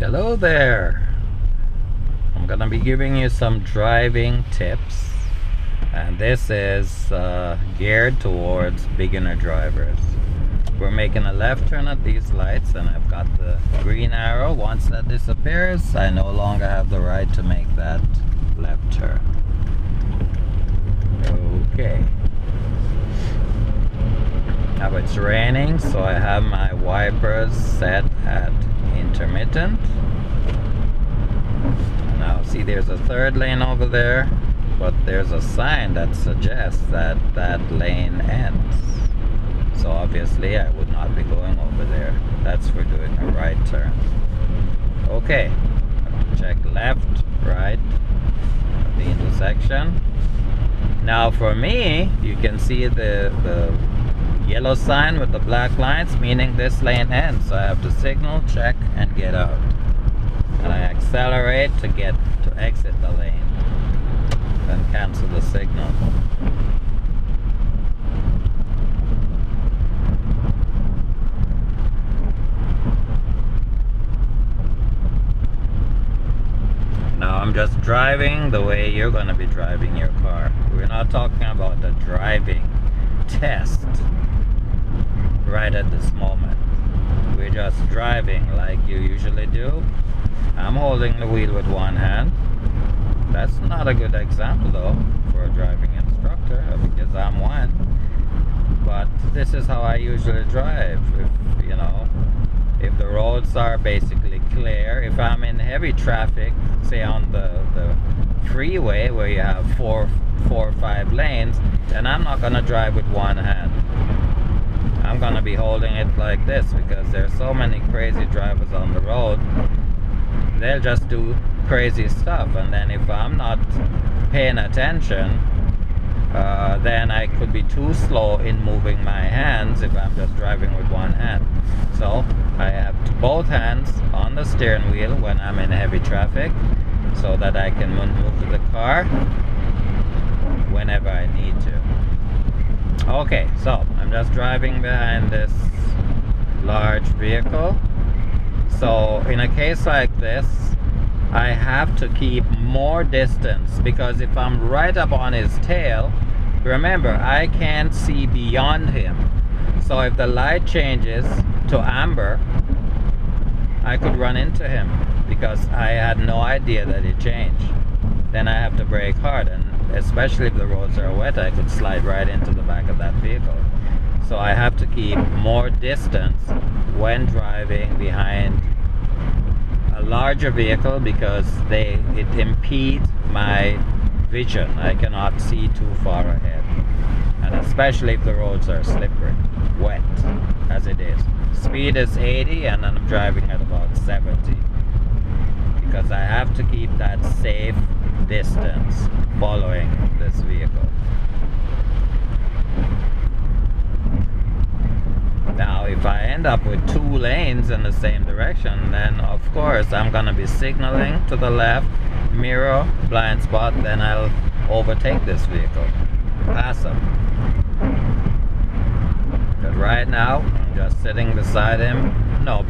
Hello there. I'm gonna be giving you some driving tips, and this is geared towards beginner drivers. We're making a left turn at these lights, and I've got the green arrow. Once that disappears, I no longer have the right to make that left turn. Okay. Now it's raining, so I have my wipers set at intermittent. Now see, there's a third lane over there, but there's a sign that suggests that that lane ends. So obviously I would not be going over there. That's for doing a right turn. Okay, check left, right at the intersection. Now for me, you can see the yellow sign with the black lines, meaning this lane ends. So I have to signal, check, and get out. And I accelerate to exit the lane. Then cancel the signal. Now I'm just driving the way you're going to be driving your car. We're not talking about the driving test right at this moment. We're just driving like you usually do. I'm holding the wheel with one hand. That's not a good example though for a driving instructor, because I'm one. But this is how I usually drive. If the roads are basically clear, if I'm in heavy traffic, say on the freeway where you have four or five lanes, then I'm not gonna drive with one hand. I'm gonna be holding it like this, because there's so many crazy drivers on the road. They'll just do crazy stuff, and then if I'm not paying attention, then I could be too slow in moving my hands if I'm just driving with one hand. So I have both hands on the steering wheel when I'm in heavy traffic, so that I can maneuver the car whenever I need to. Okay, so I'm just driving behind this large vehicle. So in a case like this, I have to keep more distance, because if I'm right up on his tail, remember, I can't see beyond him. So if the light changes to amber, I could run into him, because I had no idea that it changed. Then I have to brake hard, and especially if the roads are wet, I could slide right into the back of that vehicle. So I have to keep more distance when driving behind a larger vehicle, because it impedes my vision. I cannot see too far ahead, and especially if the roads are slippery, wet as it is. Speed is 80 and I'm driving at about 70, because I have to keep that safe distance following this vehicle. Now if I end up with two lanes in the same direction, then of course I'm gonna be signaling to the left, mirror, blind spot, then I'll overtake this vehicle, pass him. But right now I'm just sitting beside him, no